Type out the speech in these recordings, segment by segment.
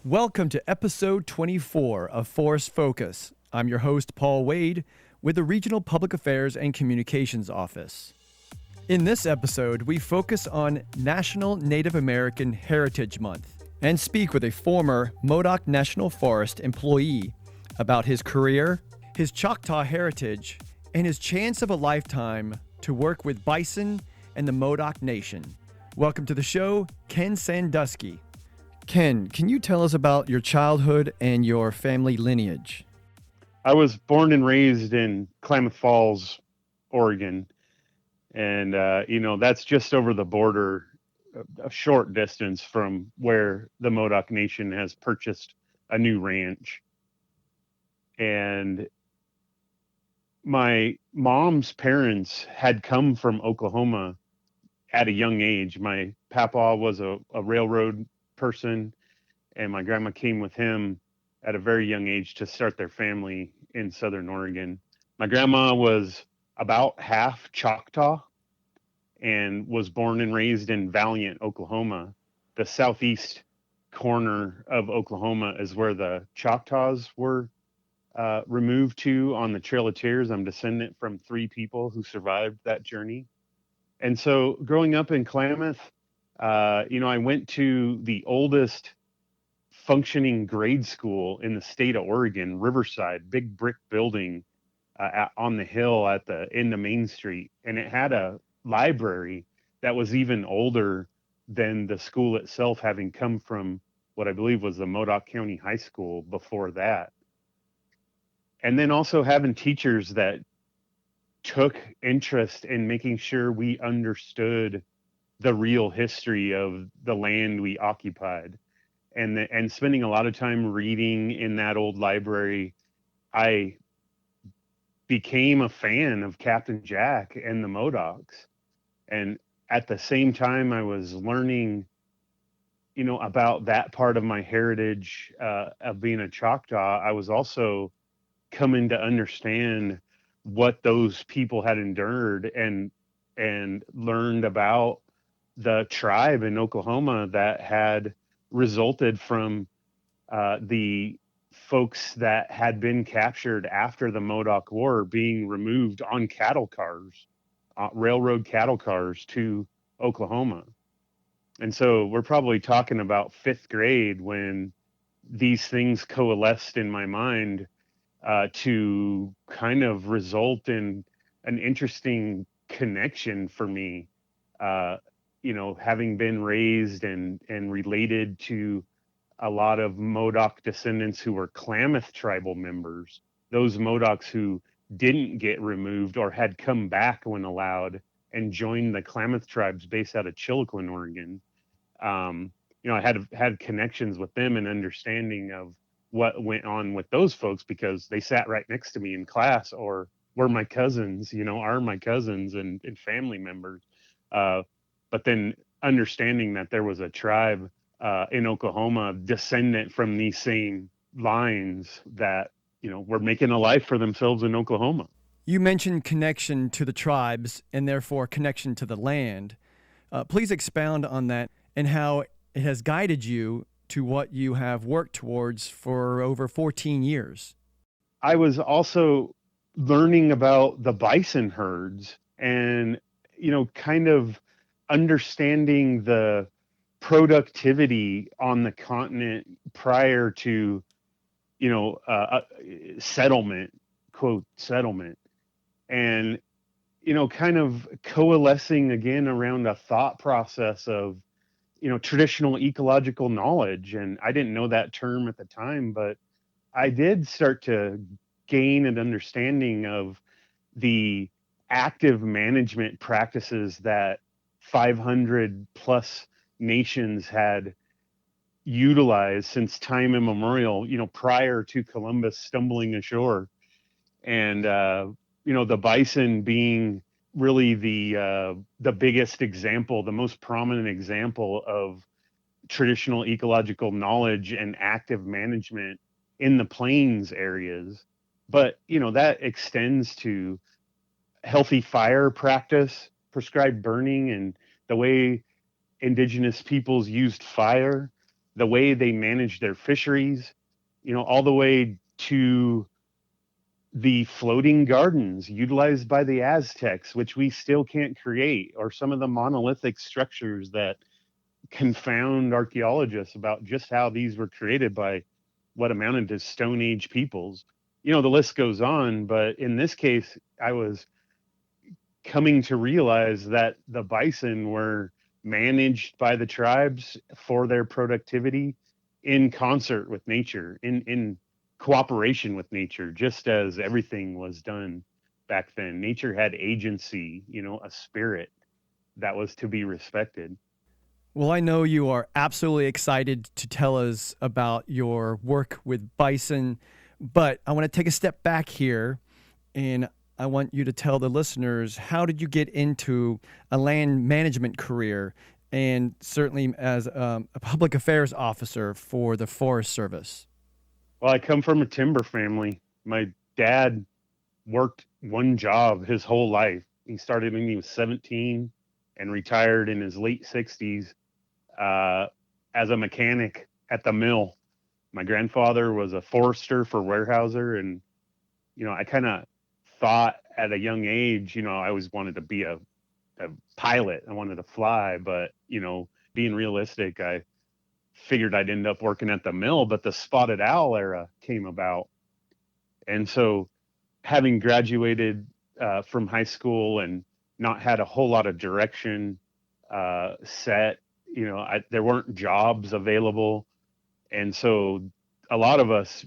Welcome to episode 24 of Forest Focus. I'm your host, Paul Wade, with the Regional Public Affairs and Communications Office. In this episode, we focus on National Native American Heritage Month and speak with a former Modoc National Forest employee about his career, his Choctaw heritage, and his chance of a lifetime to work with Bison and the Modoc Nation. Welcome to the show, Ken Sandusky. Ken, can you tell us about your childhood and your family lineage? I was born and raised in Klamath Falls, Oregon. And, that's just over the border, a short distance from where the Modoc Nation has purchased a new ranch. And my mom's parents had come from Oklahoma at a young age. My papa was a railroad person, and my grandma came with him at a very young age to start their family in Southern Oregon. My grandma was about half Choctaw and was born and raised in Valiant, Oklahoma. The southeast corner of Oklahoma is where the Choctaws were removed to on the Trail of Tears. I'm descendant from 3 people who survived that journey. And so growing up in Klamath, I went to the oldest functioning grade school in the state of Oregon, Riverside, big brick building on the hill at the end of Main Street. And it had a library that was even older than the school itself, having come from what I believe was the Modoc County High School before that. And then also having teachers that took interest in making sure we understood the real history of the land we occupied, and spending a lot of time reading in that old library. I became a fan of Captain Jack and the Modocs. And at the same time I was learning, about that part of my heritage of being a Choctaw, I was also coming to understand what those people had endured and learned about the tribe in Oklahoma that had resulted from the folks that had been captured after the Modoc War being removed on cattle cars, railroad cattle cars to Oklahoma. And so we're probably talking about 5th grade when these things coalesced in my mind to kind of result in an interesting connection for me. Having been raised and related to a lot of Modoc descendants who were Klamath tribal members, those Modocs who didn't get removed or had come back when allowed and joined the Klamath tribes based out of Chiloquin, Oregon. I had connections with them and understanding of what went on with those folks because they sat right next to me in class or were my cousins, are my cousins and family members. But then understanding that there was a tribe in Oklahoma descendant from these same lines that, were making a life for themselves in Oklahoma. You mentioned connection to the tribes and therefore connection to the land. Please expound on that and how it has guided you to what you have worked towards for over 14 years. I was also learning about the bison herds and, kind of understanding the productivity on the continent prior to, settlement, quote, settlement. And, kind of coalescing again around a thought process of, traditional ecological knowledge. And I didn't know that term at the time, but I did start to gain an understanding of the active management practices that 500 plus nations had utilized since time immemorial, prior to Columbus stumbling ashore. And, the bison being really the biggest example, the most prominent example of traditional ecological knowledge and active management in the plains areas. But, that extends to healthy fire practice, prescribed burning, and the way indigenous peoples used fire, the way they managed their fisheries, all the way to the floating gardens utilized by the Aztecs, which we still can't create, or some of the monolithic structures that confound archaeologists about just how these were created by what amounted to Stone Age peoples. The list goes on, but in this case, I was coming to realize that the bison were managed by the tribes for their productivity in concert with nature, in cooperation with nature, just as everything was done back then. Nature had agency, a spirit that was to be respected. Well, I know you are absolutely excited to tell us about your work with bison, but I want to take a step back here, and I want you to tell the listeners, how did you get into a land management career, and certainly as a public affairs officer for the Forest Service? Well, I come from a timber family. My dad worked one job his whole life. He started when he was 17 and retired in his late 60s uh, as a mechanic at the mill. My grandfather was a forester for Weyerhaeuser, and I kind of thought at a young age, I always wanted to be a pilot. I wanted to fly, but being realistic, I figured I'd end up working at the mill. But the spotted owl era came about, and so having graduated from high school and not had a whole lot of direction set, there weren't jobs available, and so a lot of us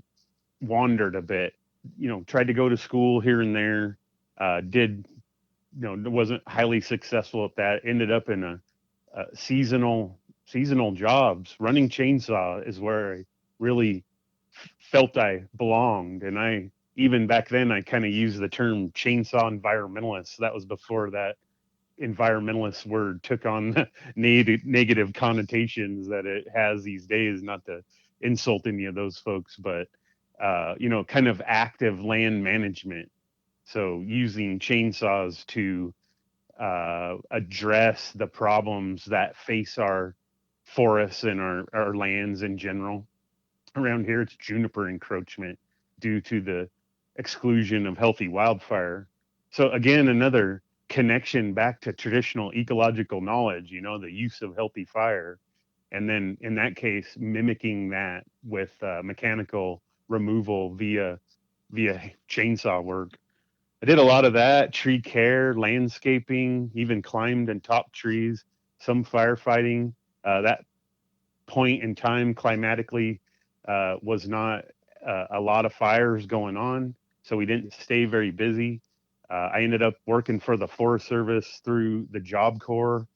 wandered a bit. Tried to go to school here and there. Did wasn't highly successful at that. Ended up in a seasonal jobs. Running chainsaw is where I really felt I belonged, and I even back then I kind of used the term chainsaw environmentalist. That was before that environmentalist word took on the negative connotations that it has these days. Not to insult any of those folks, but kind of active land management. So using chainsaws to address the problems that face our forests and our lands in general. Around here, it's juniper encroachment due to the exclusion of healthy wildfire. So again, another connection back to traditional ecological knowledge, the use of healthy fire. And then in that case, mimicking that with mechanical removal via chainsaw work. I did a lot of that, tree care, landscaping, even climbed and topped trees, some firefighting. That point in time climatically was not a lot of fires going on, so we didn't stay very busy. I ended up working for the Forest Service through the Job Corps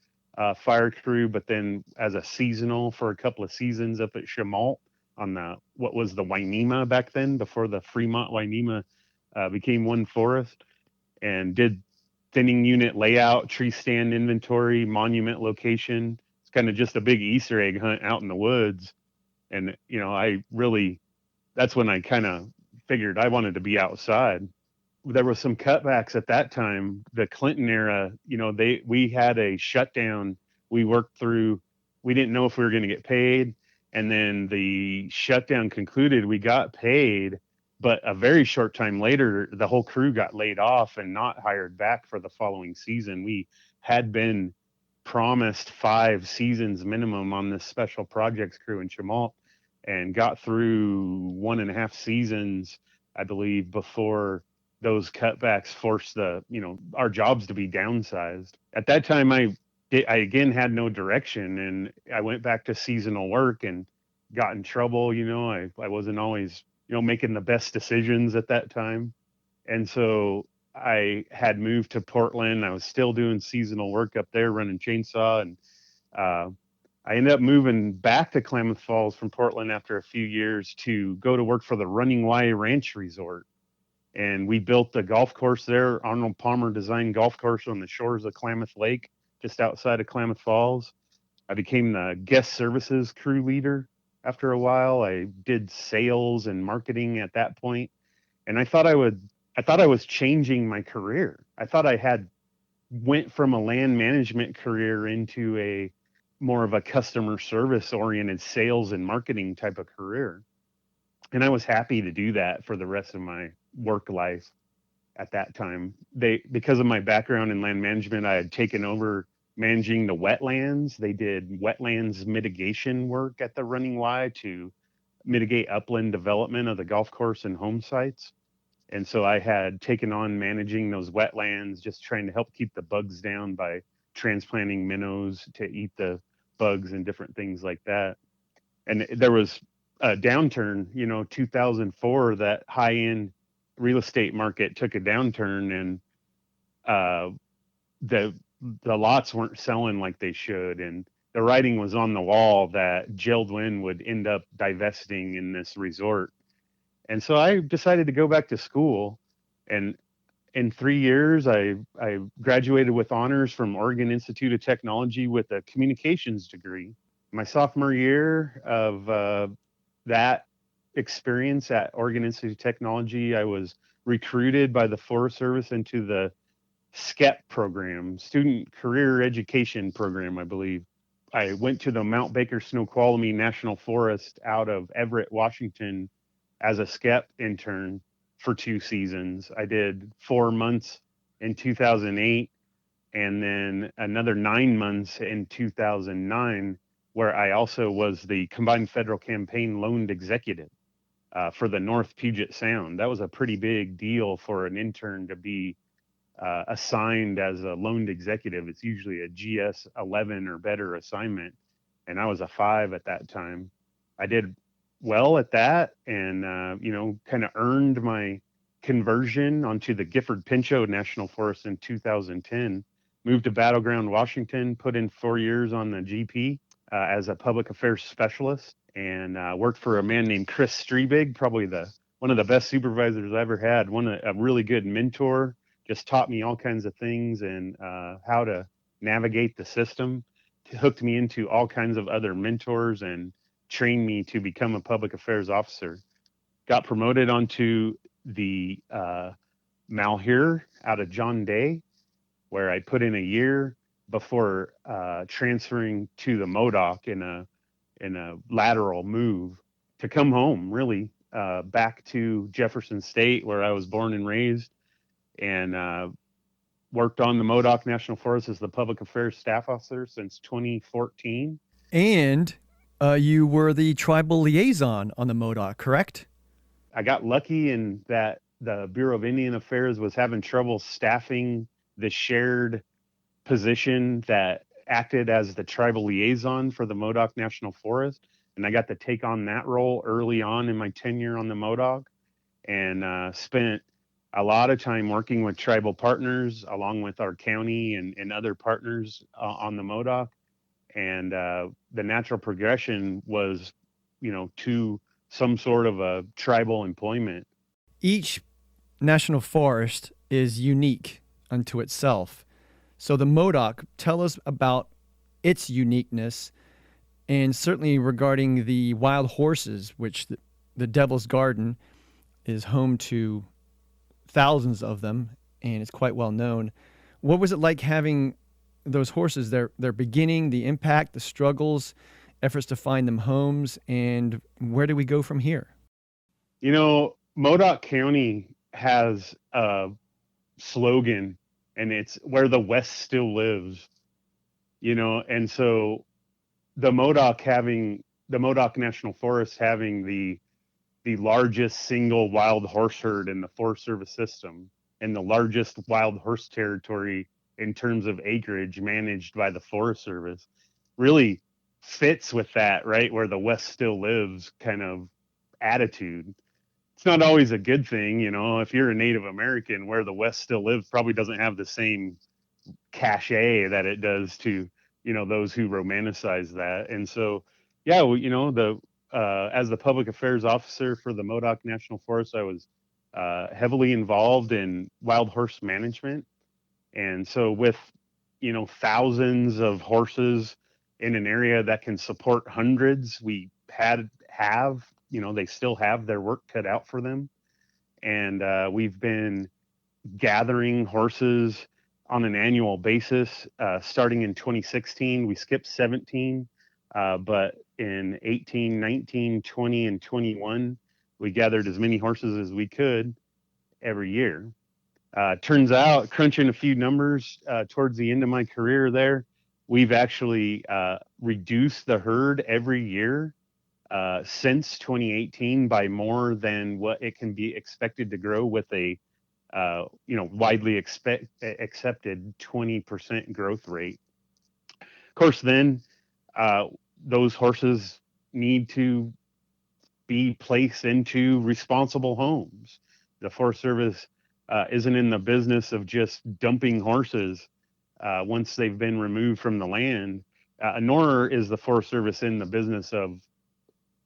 fire crew, but then as a seasonal for a couple of seasons up at Chemalt on what was the Wainema back then, before the Fremont Wainema became one forest, and did thinning unit layout, tree stand inventory, monument location. It's kind of just a big Easter egg hunt out in the woods. And, that's when I kind of figured I wanted to be outside. There was some cutbacks at that time, the Clinton era, we had a shutdown. We worked through, we didn't know if we were going to get paid. And then the shutdown concluded, we got paid, but a very short time later, the whole crew got laid off and not hired back for the following season. We had been promised 5 seasons minimum on this special projects crew in Chemalt, and got through 1.5 seasons, I believe, before those cutbacks forced our jobs to be downsized. At that time, I again had no direction, and I went back to seasonal work and got in trouble. I wasn't always making the best decisions at that time. And so I had moved to Portland. I was still doing seasonal work up there, running chainsaw. And I ended up moving back to Klamath Falls from Portland after a few years to go to work for the Running Y Ranch Resort. And we built a golf course there. Arnold Palmer designed golf course on the shores of Klamath Lake, just outside of Klamath Falls. I became the guest services crew leader after a while. I did sales and marketing at that point, and I thought I was changing my career. I thought I had went from a land management career into a more of a customer service oriented sales and marketing type of career. And I was happy to do that for the rest of my work life at that time. Because of my background in land management, I had taken over managing the wetlands. They did wetlands mitigation work at the Running Y to mitigate upland development of the golf course and home sites. And so I had taken on managing those wetlands, just trying to help keep the bugs down by transplanting minnows to eat the bugs and different things like that. And there was a downturn, 2004, that high end real estate market took a downturn, and uh, the the lots weren't selling like they should, and the writing was on the wall that Jeld-Wen would end up divesting in this resort. And so I decided to go back to school, and in 3 years, I graduated with honors from Oregon Institute of Technology with a communications degree. My sophomore year of that experience at Oregon Institute of Technology, I was recruited by the Forest Service into the SCEP program, Student Career Education Program, I believe. I went to the Mount Baker Snoqualmie National Forest out of Everett, Washington, as a SCEP intern for 2 seasons. I did 4 months in 2008 and then another 9 months in 2009, where I also was the Combined Federal Campaign loaned executive for the North Puget Sound. That was a pretty big deal for an intern to be assigned as a loaned executive. It's usually a GS 11 or better assignment, and I was a 5 at that time. I did well at that, and kind of earned my conversion onto the Gifford Pinchot National Forest in 2010. Moved to Battleground, Washington, put in 4 years on the GP as a public affairs specialist, and worked for a man named Chris Strebig, probably the one of the best supervisors I ever had. A really good mentor, just taught me all kinds of things and how to navigate the system. Hooked me into all kinds of other mentors and trained me to become a public affairs officer. Got promoted onto the Malheur out of John Day, where I put in a year before transferring to the Modoc in a lateral move to come home, really, back to Jefferson State, where I was born and raised, and worked on the Modoc National Forest as the public affairs staff officer since 2014. And you were the tribal liaison on the Modoc, correct? I got lucky in that the Bureau of Indian Affairs was having trouble staffing the shared position that acted as the tribal liaison for the Modoc National Forest. And I got to take on that role early on in my tenure on the Modoc, and spent a lot of time working with tribal partners along with our county and other partners on the Modoc. And the natural progression was, to some sort of a tribal employment. Each national forest is unique unto itself. So the Modoc, tell us about its uniqueness, and certainly regarding the wild horses, which the Devil's Garden is home to thousands of them, and it's quite well known. What was it like having those horses, their beginning, the impact, the struggles, efforts to find them homes, and where do we go from here? Modoc County has a slogan, and it's where the West still lives, and so the Modoc National Forest having the largest single wild horse herd in the Forest Service system and the largest wild horse territory in terms of acreage managed by the Forest Service really fits with that, right? Where the West still lives kind of attitude. It's not always a good thing, if you're a Native American, where the West still lives probably doesn't have the same cachet that it does to, those who romanticize that. And so, yeah, well, the as the public affairs officer for the Modoc National Forest, I was heavily involved in wild horse management. And so with, thousands of horses in an area that can support hundreds, we they still have their work cut out for them. And we've been gathering horses on an annual basis. Starting in 2016, we skipped 17, but in 18, 19, 20, and 21, we gathered as many horses as we could every year. Turns out, crunching a few numbers towards the end of my career there, we've actually reduced the herd every year since 2018 by more than what it can be expected to grow with a widely accepted 20% growth rate. Of course, then those horses need to be placed into responsible homes. The Forest Service isn't in the business of just dumping horses once they've been removed from the land, nor is the Forest Service in the business of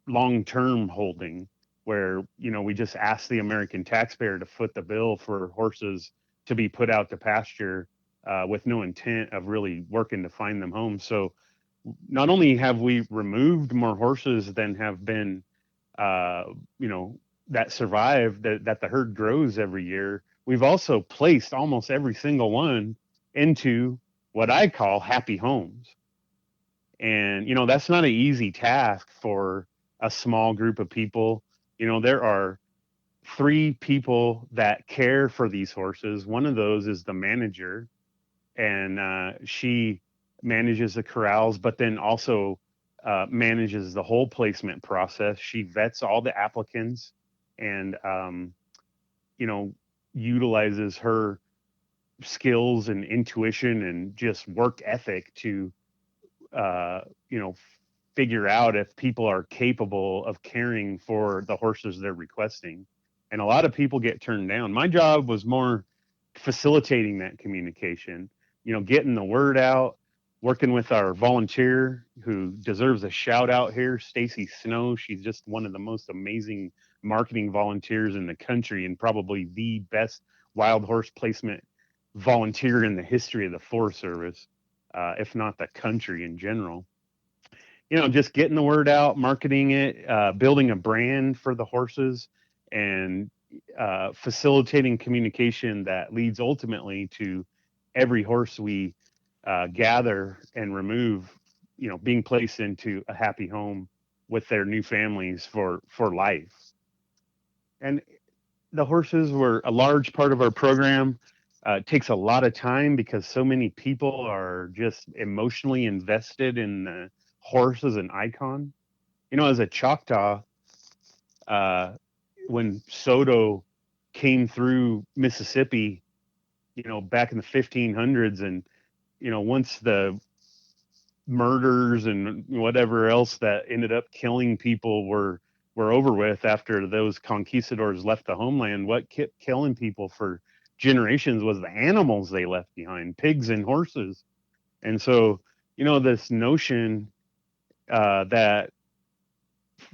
long-term holding, where we just ask the American taxpayer to foot the bill for horses to be put out to pasture with no intent of really working to find them homes. So not only have we removed more horses than have been that survive, that the herd grows every year, we've also placed almost every single one into what I call happy homes. And that's not an easy task for a small group of people. There are 3 people that care for these horses. One of those is the manager, and she manages the corrals, but then also manages the whole placement process. She vets all the applicants and, utilizes her skills and intuition and just work ethic to, figure out if people are capable of caring for the horses they're requesting. And a lot of people get turned down. My job was more facilitating that communication, getting the word out, working with our volunteer who deserves a shout out here, Stacy Snow. She's just one of the most amazing marketing volunteers in the country and probably the best wild horse placement volunteer in the history of the Forest Service, if not the country in general. Just getting the word out, marketing it, building a brand for the horses, and facilitating communication that leads ultimately to every horse we gather and remove, being placed into a happy home with their new families for life. And the horses were a large part of our program. It takes a lot of time because so many people are just emotionally invested in the horse as an icon. As a Choctaw, when Soto came through Mississippi, back in the 1500s, and once the murders and whatever else that ended up killing people were over with after those conquistadors left the homeland, what kept killing people for generations was the animals they left behind, pigs and horses. And so, this notion that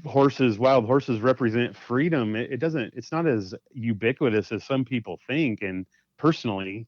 wild horses represent freedom, it's not as ubiquitous as some people think. And personally,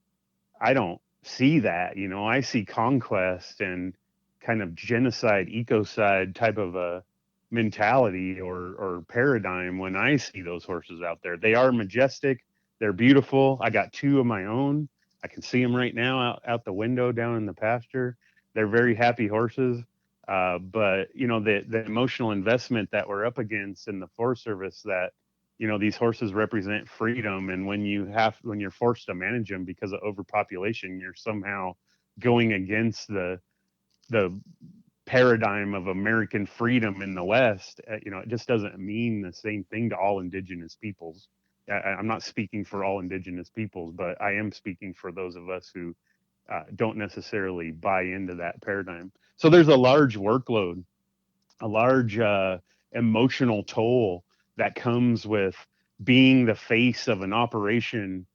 I don't see that. I see conquest and kind of genocide, ecocide type of a mentality or paradigm when I see those horses out there. They are majestic. They're beautiful. I got 2 of my own. I can see them right now out the window down in the pasture. They're very happy horses. But the emotional investment that we're up against in the Forest Service, that these horses represent freedom, and when you're forced to manage them because of overpopulation, you're somehow going against the paradigm of American freedom in the West. It just doesn't mean the same thing to all indigenous peoples. I'm not speaking for all indigenous peoples, but I am speaking for those of us who don't necessarily buy into that paradigm. So there's a large workload, a large emotional toll that comes with being the face of an operation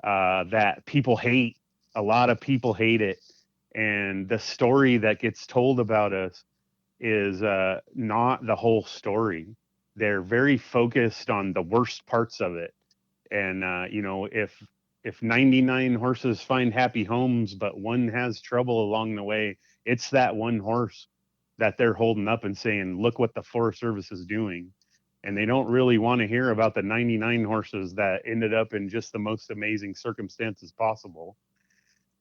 that people hate. A lot of people hate it. And the story that gets told about us is not the whole story. They're very focused on the worst parts of it. And, if 99 horses find happy homes, but one has trouble along the way, it's that one horse that they're holding up and saying, look what the Forest Service is doing. And they don't really want to hear about the 99 horses that ended up in just the most amazing circumstances possible.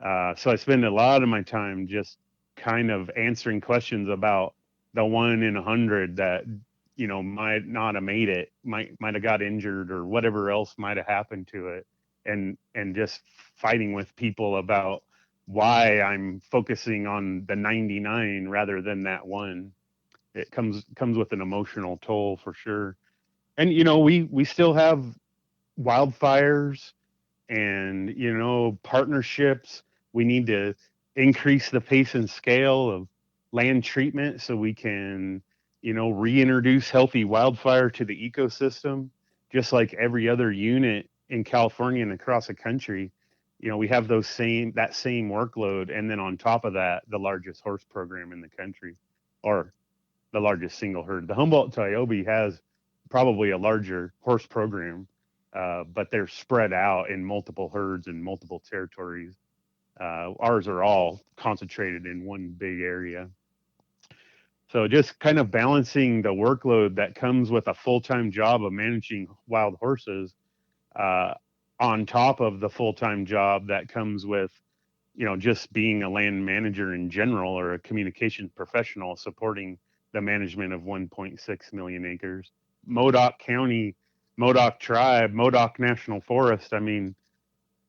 So I spend a lot of my time just kind of answering questions about the 1 in 100 that, might not have made it, might have got injured or whatever else might have happened to it, and just fighting with people about why I'm focusing on the 99 rather than that one. It comes with an emotional toll for sure. And we still have wildfires and partnerships. We need to increase the pace and scale of land treatment so we can reintroduce healthy wildfire to the ecosystem, just like every other unit in California and across the country. We have that same workload, and then on top of that, the largest horse program in the country, or the largest single herd. The Humboldt-Tiobe has probably a larger horse program, but they're spread out in multiple herds and multiple territories. Ours are all concentrated in one big area. So just kind of balancing the workload that comes with a full-time job of managing wild horses, uh, on top of the full-time job that comes with, just being a land manager in general or a communications professional supporting the management of 1.6 million acres. Modoc County, Modoc Tribe, Modoc National Forest. I mean,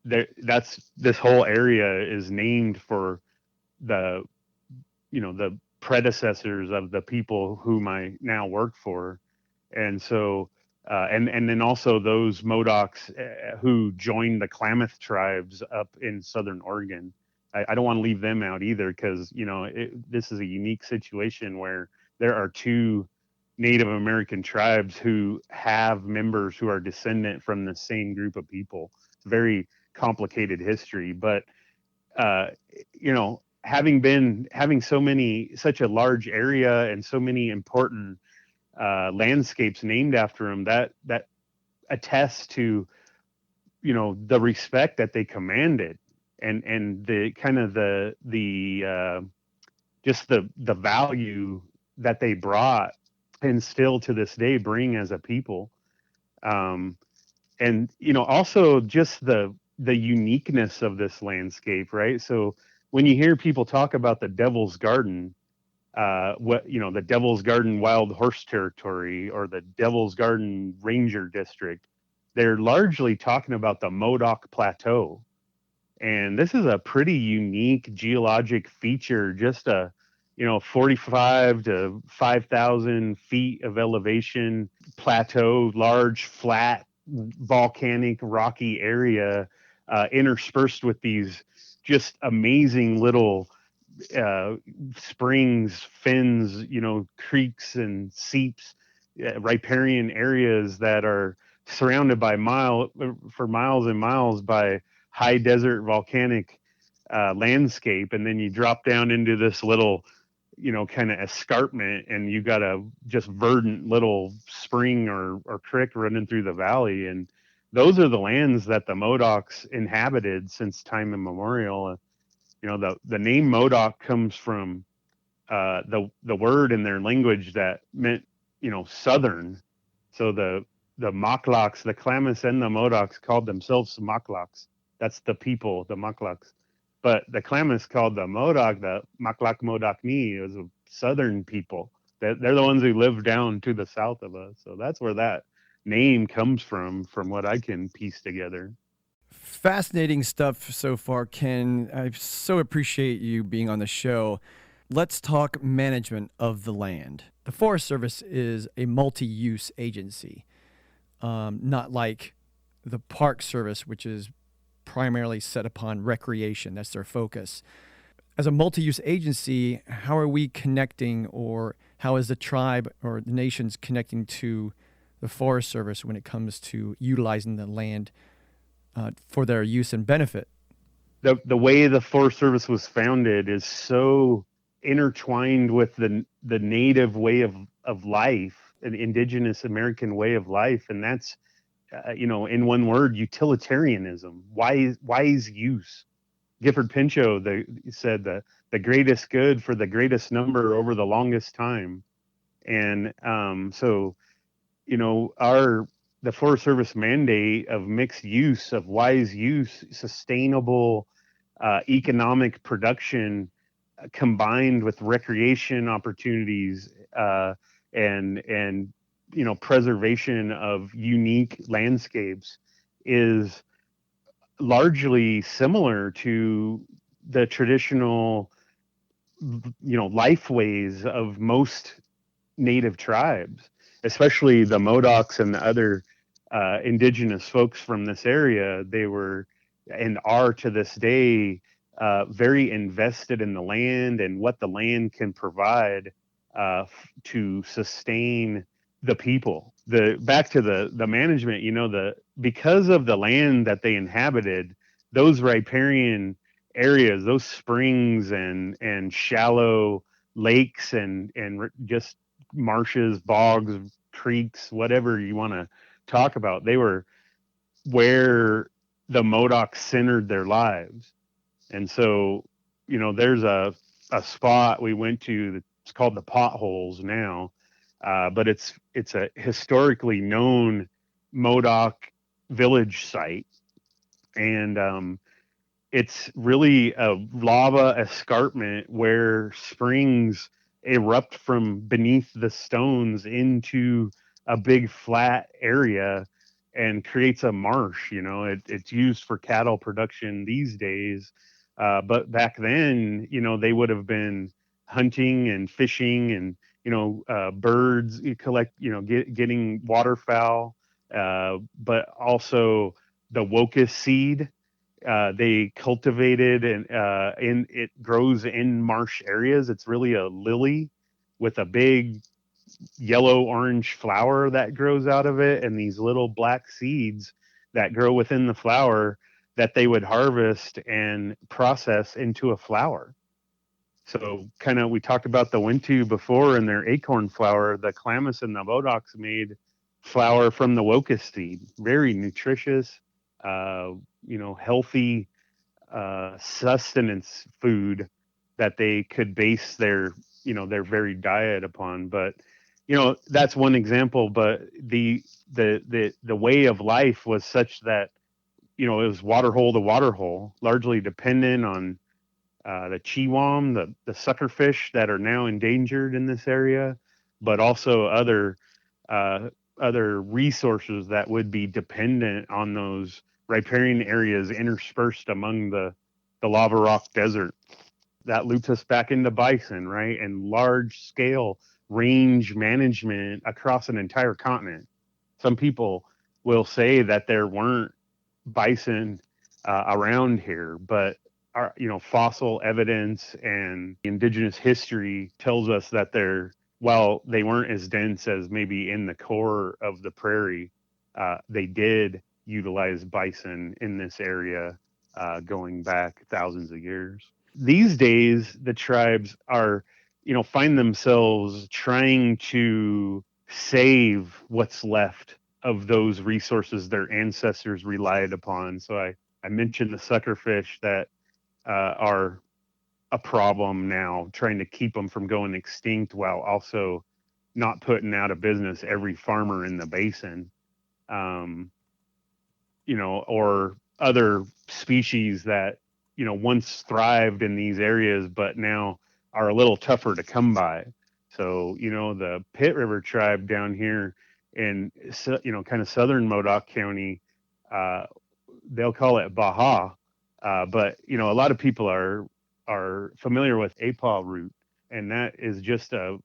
that's this whole area is named for the the predecessors of the people whom I now work for, and so and then also those Modocs who joined the Klamath tribes up in southern Oregon. I don't want to leave them out either, because this is a unique situation where there are two Native American tribes who have members who are descendant from the same group of people. It's very complicated history, but uh, having such a large area and so many important landscapes named after them, that attests to the respect that they commanded, and the kind of the just the value that they brought and still to this day bring as a people. um, and also just the uniqueness of this landscape, right? So when you hear people talk about the Devil's Garden, the Devil's Garden Wild Horse Territory or the Devil's Garden Ranger District, they're largely talking about the Modoc Plateau. And this is a pretty unique geologic feature, just a 45 to 5,000 feet of elevation plateau, large, flat, volcanic, rocky area, interspersed with these just amazing little uh, springs, fens, creeks and seeps, riparian areas that are surrounded by for miles and miles by high desert volcanic landscape. And then you drop down into this little, kind of escarpment, and you got a just verdant little spring or creek running through the valley. And those are the lands that the Modocs inhabited since time immemorial. The name Modoc comes from the word in their language that meant southern. So the Moklaks, the Klamath and the Modocs called themselves Moklaks. That's the people, the Moklaks. But the Klamath called the Modoc the Maklak Modakni. It was a southern people. They're the ones who live down to the south of us. So that's where that name comes from what I can piece together. Fascinating stuff so far, Ken. I so appreciate you being on the show. Let's talk management of the land. The Forest Service is a multi-use agency, not like the Park Service, which is primarily set upon recreation. That's their focus. As a multi-use agency, how are we connecting, or how is the tribe or the nations connecting to the Forest Service when it comes to utilizing the land for their use and benefit? The way the Forest Service was founded is so intertwined with the native way of life, an indigenous American way of life, and that's in one word, utilitarianism, wise use. Gifford Pinchot said the greatest good for the greatest number over the longest time. And so the Forest Service mandate of mixed use, of wise use, sustainable economic production combined with recreation opportunities, and preservation of unique landscapes is largely similar to the traditional lifeways of most native tribes, especially the Modocs and the other indigenous folks from this area. They were and are to this day very invested in the land and what the land can provide to sustain the people. The back to the management, because of the land that they inhabited, those riparian areas, those springs and shallow lakes and just marshes, bogs, creeks, whatever you want to talk about, they were where the Modocs centered their lives. And so, there's a spot we went to that's called the Potholes now, but it's a historically known Modoc village site, and it's really a lava escarpment where springs erupt from beneath the stones into a big flat area and creates a marsh. It's used for cattle production these days, but back then, they would have been hunting and fishing and birds. You collect, getting waterfowl, but also the Wocus seed. They cultivated and it grows in marsh areas. It's really a lily with a big yellow orange flower that grows out of it, and these little black seeds that grow within the flower that they would harvest and process into a flour. So kind of, we talked about the Wintu before and their acorn flour. The Klamath and the Modocs made flour from the Wocus seed. Very nutritious, healthy sustenance food that they could base their very diet upon. But that's one example. But the way of life was such that it was water hole to water hole, largely dependent on the chiwam, the suckerfish that are now endangered in this area, but also other resources that would be dependent on those riparian areas interspersed among the lava rock desert. That loops us back into bison, right? And large scale range management across an entire continent. Some people will say that there weren't bison around here, but our fossil evidence and indigenous history tells us that while they weren't as dense as maybe in the core of the prairie, they did utilize bison in this area going back thousands of years. These days, the tribes are, find themselves trying to save what's left of those resources their ancestors relied upon. So I mentioned the suckerfish that are a problem now, trying to keep them from going extinct while also not putting out of business every farmer in the basin, or other species that, once thrived in these areas, but now are a little tougher to come by. So, the Pit River tribe down here in, kind of southern Modoc County, they'll call it Baja. But, a lot of people are familiar with apaw root, and that is just a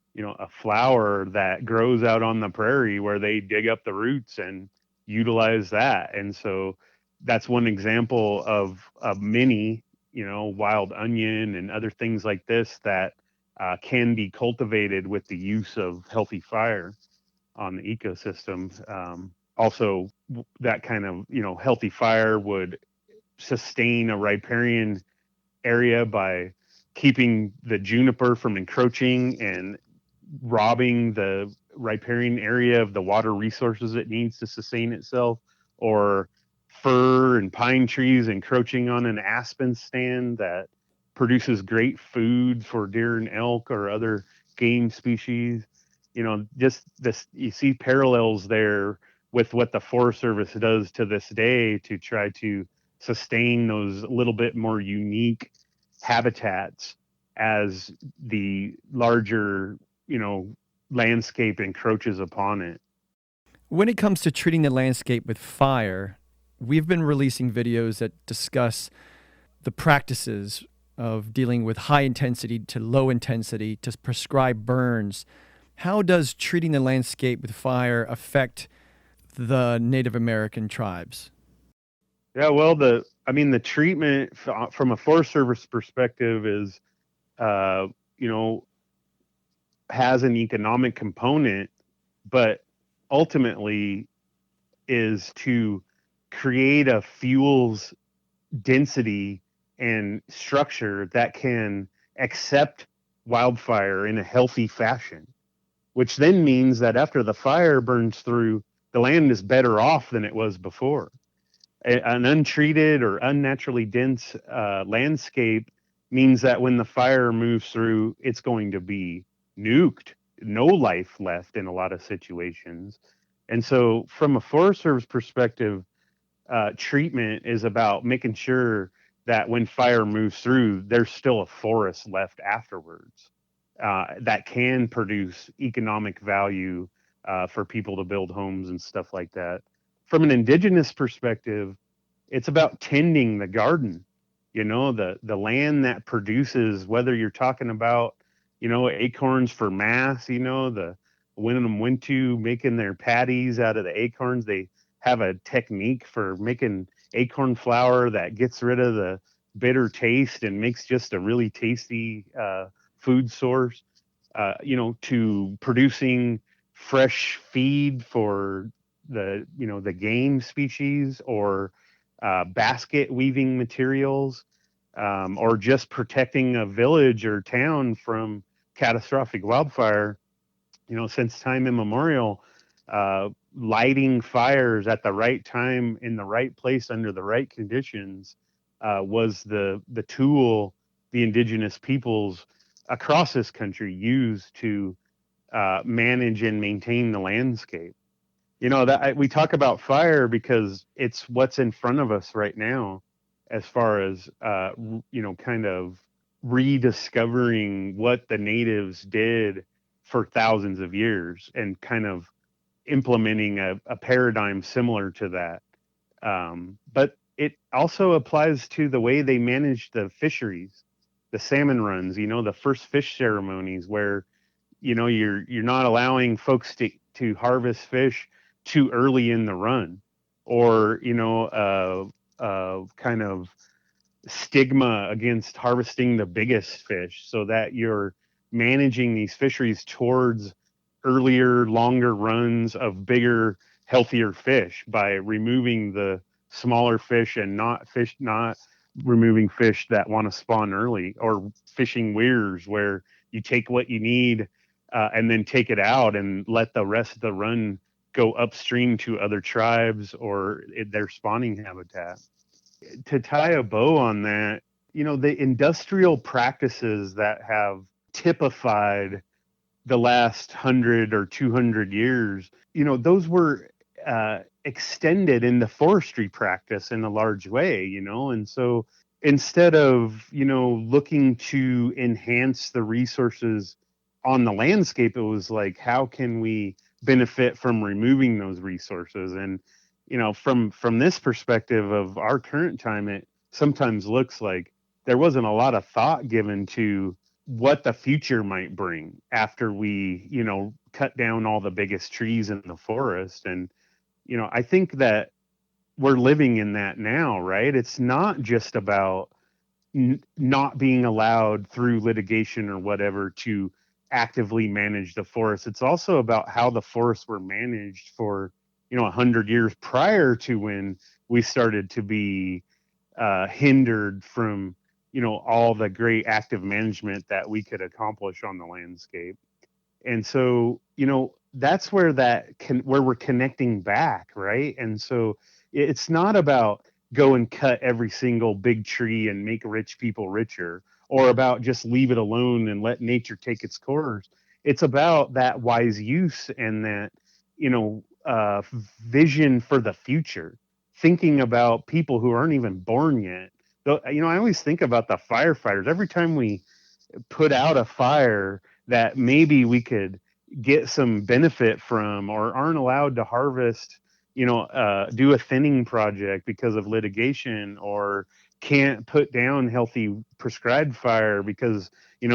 flower that grows out on the prairie where they dig up the roots and utilize that. And so that's one example of many, wild onion and other things like this that can be cultivated with the use of healthy fire on the ecosystem. Also, that kind of, healthy fire would sustain a riparian area by keeping the juniper from encroaching and robbing the riparian area of the water resources it needs to sustain itself, or fir and pine trees encroaching on an aspen stand that produces great food for deer and elk or other game species. Just this, you see parallels there with what the Forest Service does to this day to try to sustain those little bit more unique habitats as the larger, landscape encroaches upon it. When it comes to treating the landscape with fire, we've been releasing videos that discuss the practices of dealing with high intensity to low intensity to prescribe burns. How does treating the landscape with fire affect the Native American tribes? Yeah, well, the treatment from a Forest Service perspective is, uh, you know, has an economic component, but ultimately is to create a fuels density and structure that can accept wildfire in a healthy fashion, which then means that after the fire burns through, the land is better off than it was before. An untreated or unnaturally dense landscape means that when the fire moves through, it's going to be nuked, no life left in a lot of situations. And so, from a Forest Service perspective, treatment is about making sure that when fire moves through, there's still a forest left afterwards that can produce economic value for people to build homes and stuff like that. From an indigenous perspective, it's about tending the garden, the land that produces, whether you're talking about, acorns for mass, the Wintu making their patties out of the acorns. They have a technique for making acorn flour that gets rid of the bitter taste and makes just a really tasty food source, to producing fresh feed for the game species, or basket weaving materials, or just protecting a village or town from catastrophic wildfire. Since time immemorial, lighting fires at the right time in the right place under the right conditions was the tool the indigenous peoples across this country used to manage and maintain the landscape. That we talk about fire because it's what's in front of us right now, as far as kind of rediscovering what the natives did for thousands of years and kind of implementing a paradigm similar to that. But it also applies to the way they manage the fisheries, the salmon runs, the first fish ceremonies, where you're not allowing folks to harvest fish too early in the run, or kind of stigma against harvesting the biggest fish, so that you're managing these fisheries towards earlier, longer runs of bigger, healthier fish by removing the smaller fish and not removing fish that want to spawn early, or fishing weirs where you take what you need and then take it out and let the rest of the run go upstream to other tribes or their spawning habitat. To tie a bow on that, the industrial practices that have typified the last 100 or 200 years, those were extended into forestry practice in a large way, and so instead of, looking to enhance the resources on the landscape, it was like, how can we benefit from removing those resources? And, from this perspective of our current time, it sometimes looks like there wasn't a lot of thought given to what the future might bring after we, cut down all the biggest trees in the forest. And, I think that we're living in that now, right? It's not just about not being allowed through litigation or whatever to actively manage the forest. It's also about how the forests were managed for 100 years prior to when we started to be hindered from all the great active management that we could accomplish on the landscape. And so that's where where we're connecting back, right? And so it's not about go and cut every single big tree and make rich people richer, or about just leave it alone and let nature take its course. It's about that wise use and that vision for the future, thinking about people who aren't even born yet. Though, I always think about the firefighters. Every time we put out a fire that maybe we could get some benefit from, or aren't allowed to harvest, do a thinning project because of litigation, or can't put down healthy prescribed fire because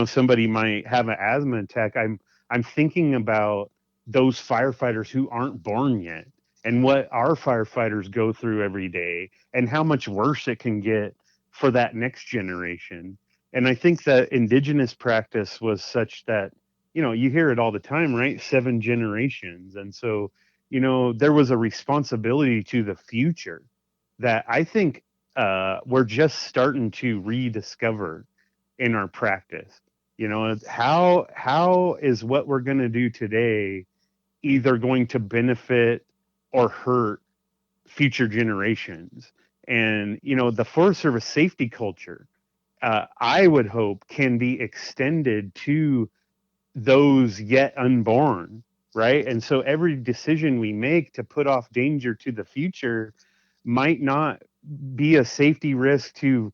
somebody might have an asthma attack. I'm thinking about those firefighters who aren't born yet, and what our firefighters go through every day, and how much worse it can get for that next generation. And I think that indigenous practice was such that, you hear it all the time, right? 7 generations. And so, there was a responsibility to the future that I think we're just starting to rediscover in our practice. How is what we're going to do today either going to benefit or hurt future generations? And, the Forest Service safety culture, I would hope, can be extended to those yet unborn, right? And so every decision we make to put off danger to the future might not be a safety risk to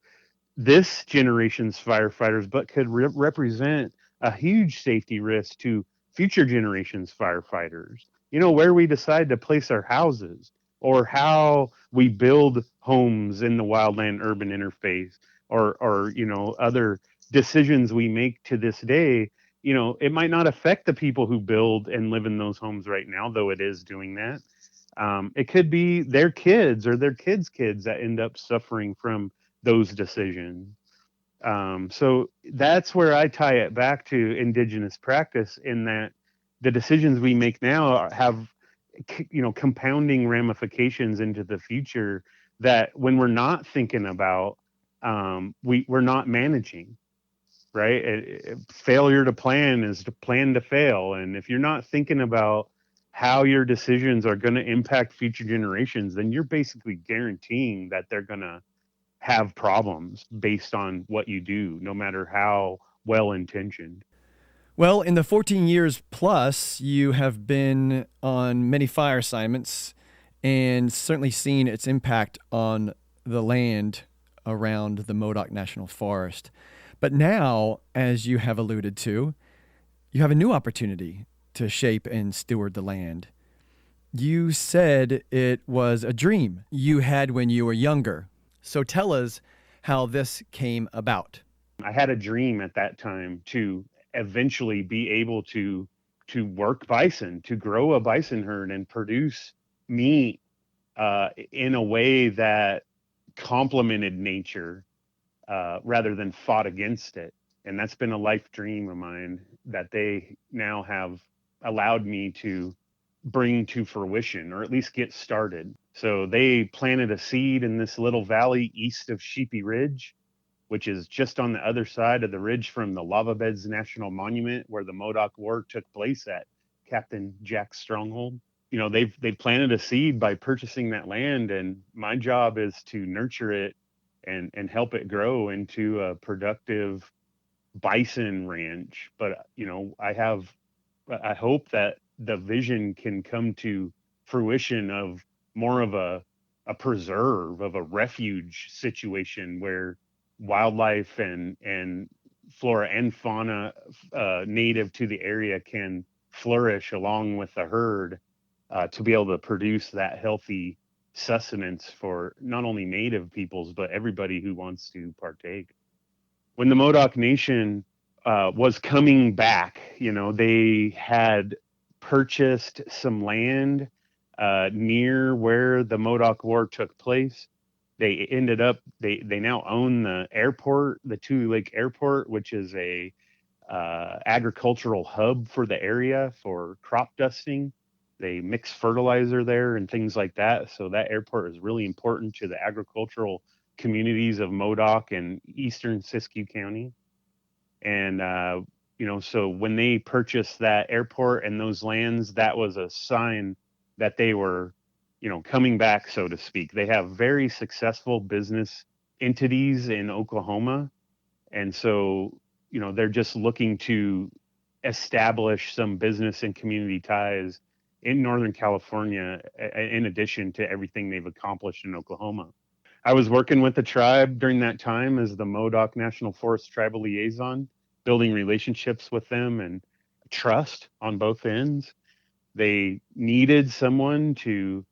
this generation's firefighters, but could represent a huge safety risk to future generations firefighters. Where we decide to place our houses, or how we build homes in the wildland urban interface, or other decisions we make to this day. It might not affect the people who build and live in those homes right now, though it is doing that. It could be their kids or their kids' kids that end up suffering from those decisions. So that's where I tie it back to indigenous practice, in that the decisions we make now have, compounding ramifications into the future that when we're not thinking about, we're not managing, right? Failure to plan is to plan to fail. And if you're not thinking about how your decisions are going to impact future generations, then you're basically guaranteeing that they're going to have problems based on what you do, no matter how well intentioned. Well, in the 14 years plus, you have been on many fire assignments and certainly seen its impact on the land around the Modoc National Forest. But now, as you have alluded to, you have a new opportunity to shape and steward the land. You said it was a dream you had when you were younger. So tell us how this came about. I had a dream at that time to eventually be able to work bison, to grow a bison herd and produce meat in a way that complemented nature rather than fought against it. And that's been a life dream of mine that they now have allowed me to bring to fruition, or at least get started. So they planted a seed in this little valley east of Sheepy Ridge, which is just on the other side of the ridge from the Lava Beds National Monument, where the Modoc War took place at Captain Jack's stronghold. They've planted a seed by purchasing that land, and my job is to nurture it and help it grow into a productive bison ranch. But I hope that the vision can come to fruition of more of a preserve, of a refuge situation where wildlife and flora and fauna native to the area can flourish along with the herd, to be able to produce that healthy sustenance for not only native peoples but everybody who wants to partake. When the Modoc Nation was coming back, they had purchased some land near where the Modoc War took place. They ended up they now own the airport, the Tule Lake Airport, which is a agricultural hub for the area for crop dusting. They mix fertilizer there and things like that. So that airport is really important to the agricultural communities of Modoc and eastern Siskiyou County. And so when they purchased that airport and those lands, that was a sign that they were, coming back, so to speak. They have very successful business entities in Oklahoma. And so, they're just looking to establish some business and community ties in Northern California, in addition to everything they've accomplished in Oklahoma. I was working with the tribe during that time as the Modoc National Forest tribal liaison, building relationships with them and trust on both ends. They needed someone to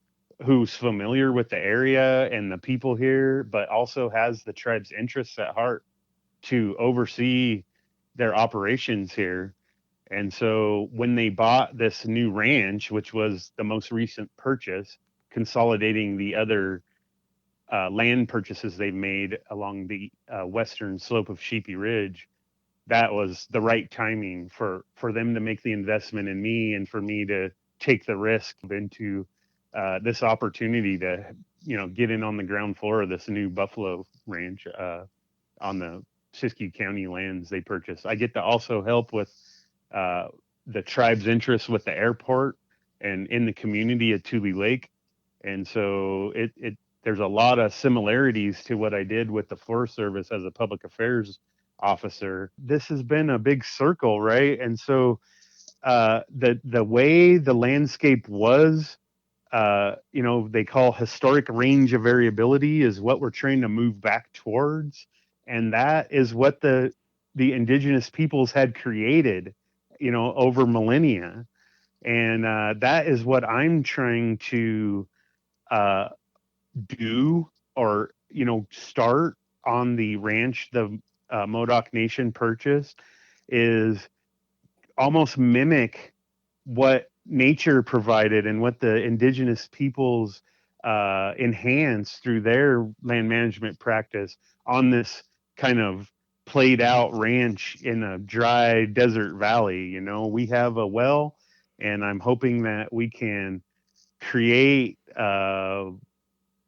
who's familiar with the area and the people here, but also has the tribe's interests at heart to oversee their operations here. And so when they bought this new ranch, which was the most recent purchase, consolidating the other land purchases they've made along the western slope of Sheepy Ridge, that was the right timing for them to make the investment in me and for me to take the risk into this opportunity to get in on the ground floor of this new buffalo ranch on the Siskiyou County lands they purchased. I get to also help with uh, the tribe's interest with the airport and in the community at Tule Lake, and so it there's a lot of similarities to what I did with the Forest Service as a public affairs officer. This has been a big circle, right? And so the way the landscape was, they call historic range of variability, is what we're trying to move back towards, and that is what the indigenous peoples had created, over millennia, and that is what I'm trying to uh, do, or start on the ranch the Modoc Nation purchased, is almost mimic what nature provided and what the indigenous peoples enhanced through their land management practice on this kind of played out ranch in a dry desert valley. We have a well, and I'm hoping that we can create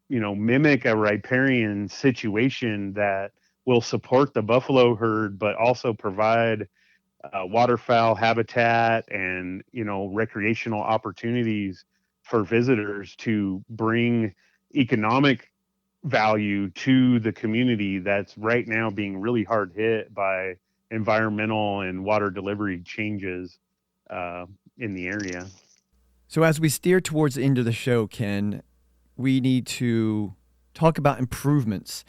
mimic a riparian situation that will support the buffalo herd, but also provide waterfowl habitat and recreational opportunities for visitors to bring economic value to the community that's right now being really hard hit by environmental and water delivery changes uh, in the area. So, as we steer towards the end of the show, Ken, we need to talk about improvements.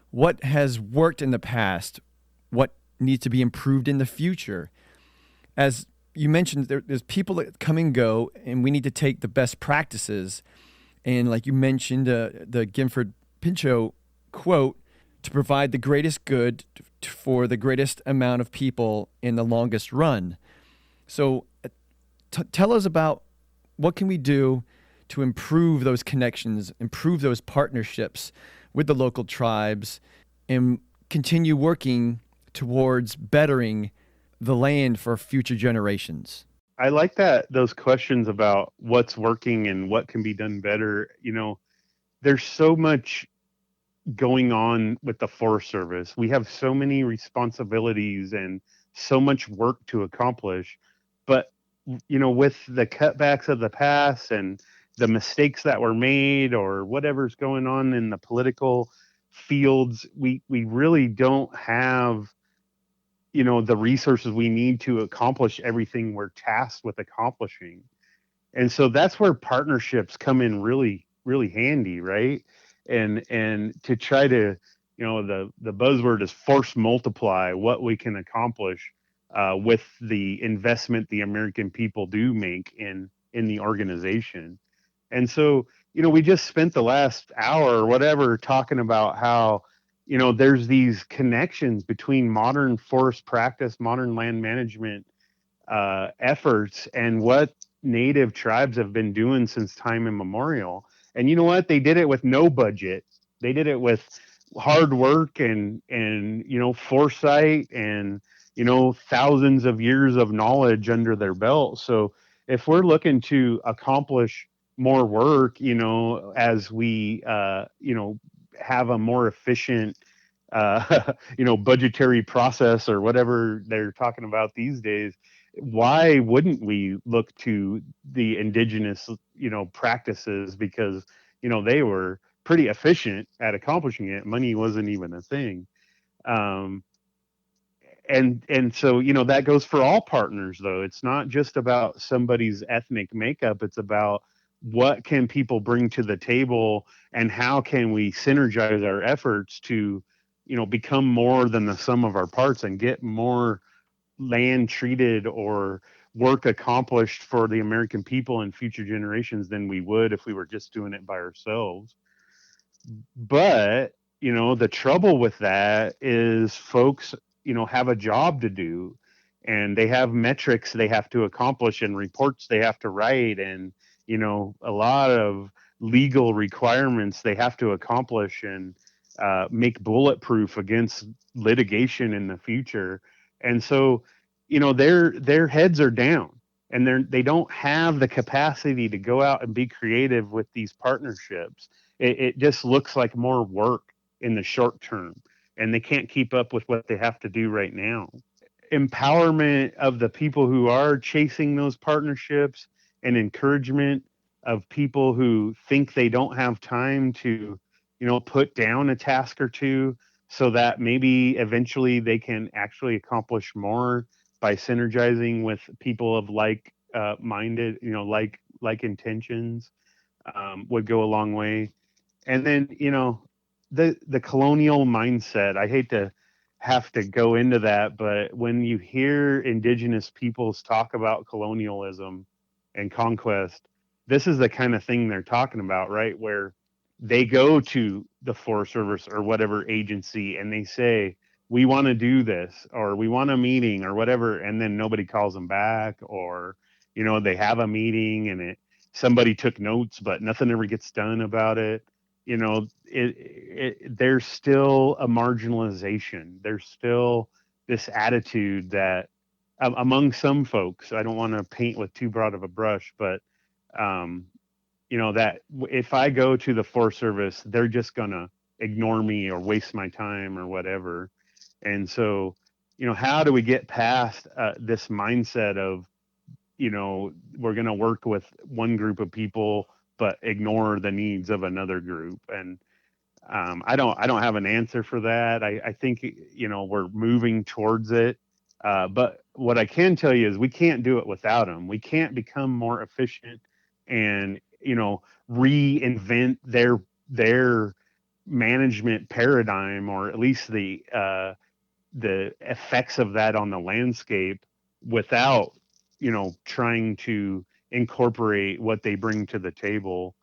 What has worked in the past? What needs to be improved in the future? As you mentioned, there's people that come and go, and we need to take the best practices. And like you mentioned, the Gifford Pinchot quote, to provide the greatest good for the greatest amount of people in the longest run. So tell us about what can we do to improve those connections, improve those partnerships with the local tribes, and continue working towards bettering the land for future generations. I like that, those questions about what's working and what can be done better. There's so much going on with the Forest Service. We have so many responsibilities and so much work to accomplish. But, with the cutbacks of the past and the mistakes that were made or whatever's going on in the political fields, we really don't have, the resources we need to accomplish everything we're tasked with accomplishing. And so that's where partnerships come in really, really handy, right? And to try to, the buzzword is force multiply what we can accomplish with the investment the American people do make in the organization. And so, we just spent the last hour or whatever talking about how, there's these connections between modern forest practice, modern land management efforts, and what native tribes have been doing since time immemorial. And you know what? They did it with no budget. They did it with hard work and foresight and thousands of years of knowledge under their belt. So if we're looking to accomplish more work, as we have a more efficient budgetary process or whatever they're talking about these days, why wouldn't we look to the indigenous, practices? Because, they were pretty efficient at accomplishing it. Money wasn't even a thing. Um, And so, that goes for all partners, though. It's not just about somebody's ethnic makeup. It's about what can people bring to the table, and how can we synergize our efforts to, become more than the sum of our parts and get more land treated or work accomplished for the American people and future generations than we would if we were just doing it by ourselves. But, the trouble with that is folks, have a job to do, and they have metrics they have to accomplish and reports they have to write, and, a lot of legal requirements they have to accomplish and make bulletproof against litigation in the future. And so, their heads are down, and they don't have the capacity to go out and be creative with these partnerships. It just looks like more work in the short term, and they can't keep up with what they have to do right now. Empowerment of the people who are chasing those partnerships, and encouragement of people who think they don't have time to, put down a task or two, so that maybe eventually they can actually accomplish more by synergizing with people of minded, like intentions, would go a long way. And then, the colonial mindset, I hate to have to go into that, but when you hear indigenous peoples talk about colonialism and conquest, this is the kind of thing they're talking about, right? Where they go to the Forest Service or whatever agency and they say, we want to do this, or we want a meeting or whatever, and then nobody calls them back, or they have a meeting and somebody took notes but nothing ever gets done about it. There's still a marginalization. There's still this attitude that, among some folks, I don't want to paint with too broad of a brush, but um, that if I go to the Forest Service, they're just gonna ignore me or waste my time or whatever. And so, how do we get past this mindset of, we're going to work with one group of people but ignore the needs of another group? And I don't have an answer for that. I think, we're moving towards it. But what I can tell you is we can't do it without them. We can't become more efficient and, reinvent their management paradigm, or at least the effects of that on the landscape, without, trying to incorporate what they bring to the table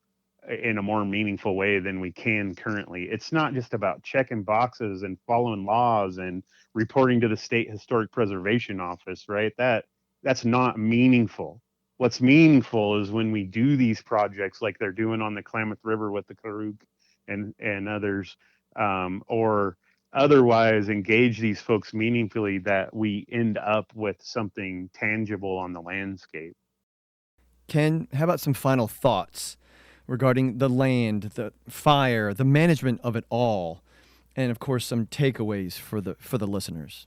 in a more meaningful way than we can currently. It's not just about checking boxes and following laws and reporting to the state historic preservation office, right? That's not meaningful. What's meaningful is when we do these projects like they're doing on the Klamath River with the Karuk and others, or otherwise engage these folks meaningfully, that we end up with something tangible on the landscape. Ken, how about some final thoughts regarding the land, the fire, the management of it all, and of course some takeaways for the listeners?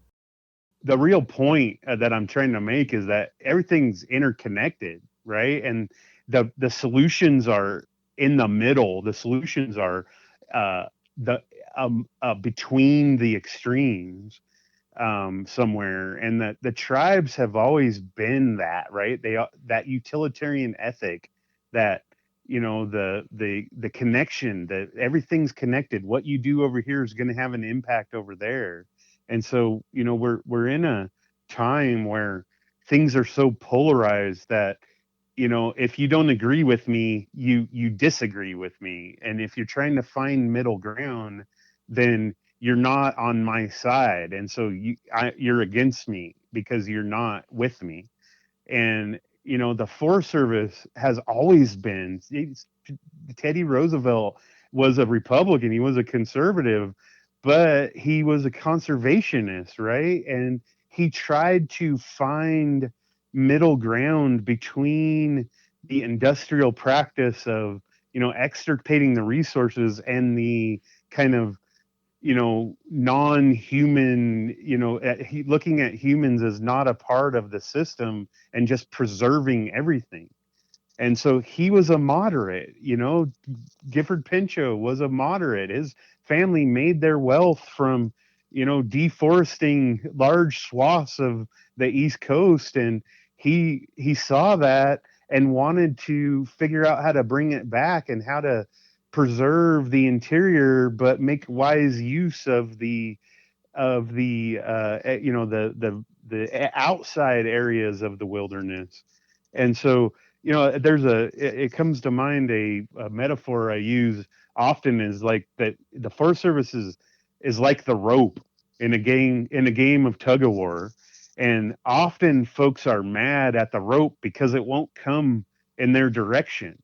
The real point that I'm trying to make is that everything's interconnected, right? And the solutions are in the middle. The solutions are the between the extremes, somewhere. And the tribes have always been that, right? That utilitarian ethic, that the connection, that everything's connected. What you do over here is going to have an impact over there. And so, we're in a time where things are so polarized that, if you don't agree with me, you disagree with me. And if you're trying to find middle ground, then you're not on my side. And so you're against me because you're not with me. And, the Forest Service has always been, Teddy Roosevelt was a Republican, he was a conservative, but he was a conservationist, right? And he tried to find middle ground between the industrial practice of, extirpating the resources, and the kind of, non-human, looking at humans as not a part of the system and just preserving everything. And so he was a moderate. Gifford Pinchot was a moderate. His family made their wealth from, deforesting large swaths of the East Coast, and he saw that and wanted to figure out how to bring it back and how to preserve the interior, but make wise use of the the outside areas of the wilderness. And so, it comes to mind a metaphor I use often is like that the Forest Service is like the rope in a game of tug of war. And often folks are mad at the rope because it won't come in their direction.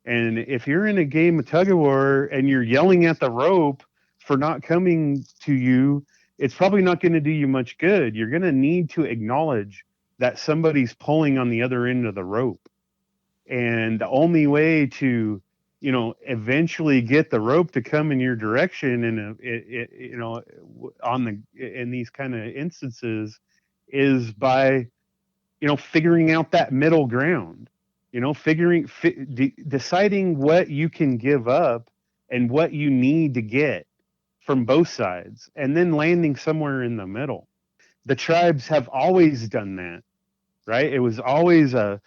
And if you're in a game of tug of war and you're yelling at the rope for not coming to you, it's probably not going to do you much good. You're going to need to acknowledge that somebody's pulling on the other end of the rope. And the only way to, eventually get the rope to come in your direction in these kind of instances is by, figuring out that middle ground, deciding what you can give up and what you need to get from both sides, and then landing somewhere in the middle. The tribes have always done that, right? It was always a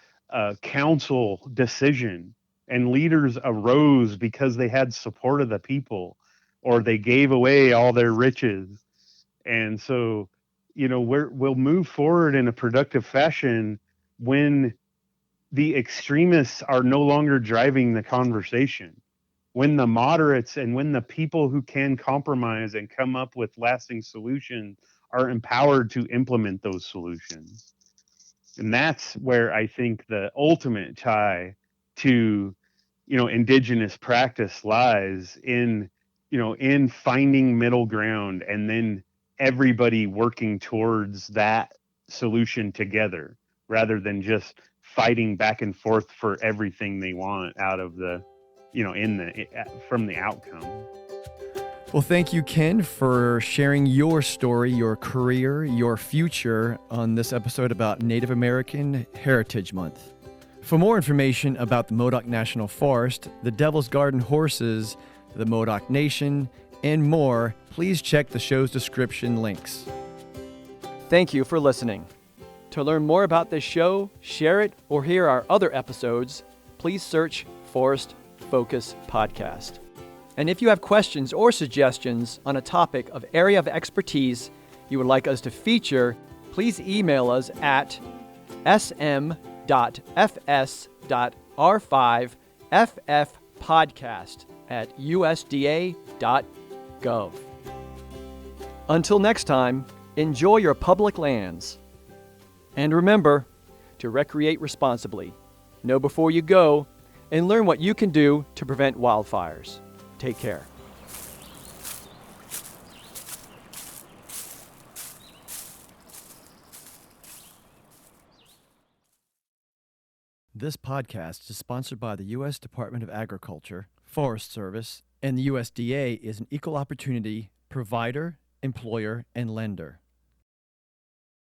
council decision, and leaders arose because they had support of the people, or they gave away all their riches. And so, we'll move forward in a productive fashion when the extremists are no longer driving the conversation, when the moderates and when the people who can compromise and come up with lasting solutions are empowered to implement those solutions. And that's where I think the ultimate tie to, indigenous practice lies in finding middle ground, and then everybody working towards that solution together, rather than just fighting back and forth for everything they want out of the, from the outcome. Well, thank you, Ken, for sharing your story, your career, your future on this episode about Native American Heritage Month. For more information about the Modoc National Forest, the Devil's Garden horses, the Modoc Nation, and more, please check the show's description links. Thank you for listening. To learn more about this show, share it, or hear our other episodes, please search Forest Focus Podcast. And if you have questions or suggestions on a topic of area of expertise you would like us to feature, please email us at sm.fs.r5ffpodcast@usda.gov. Until next time, enjoy your public lands. And remember to recreate responsibly. Know before you go, and learn what you can do to prevent wildfires. Take care. This podcast is sponsored by the U.S. Department of Agriculture, Forest Service, and the USDA is an equal opportunity provider, employer, and lender.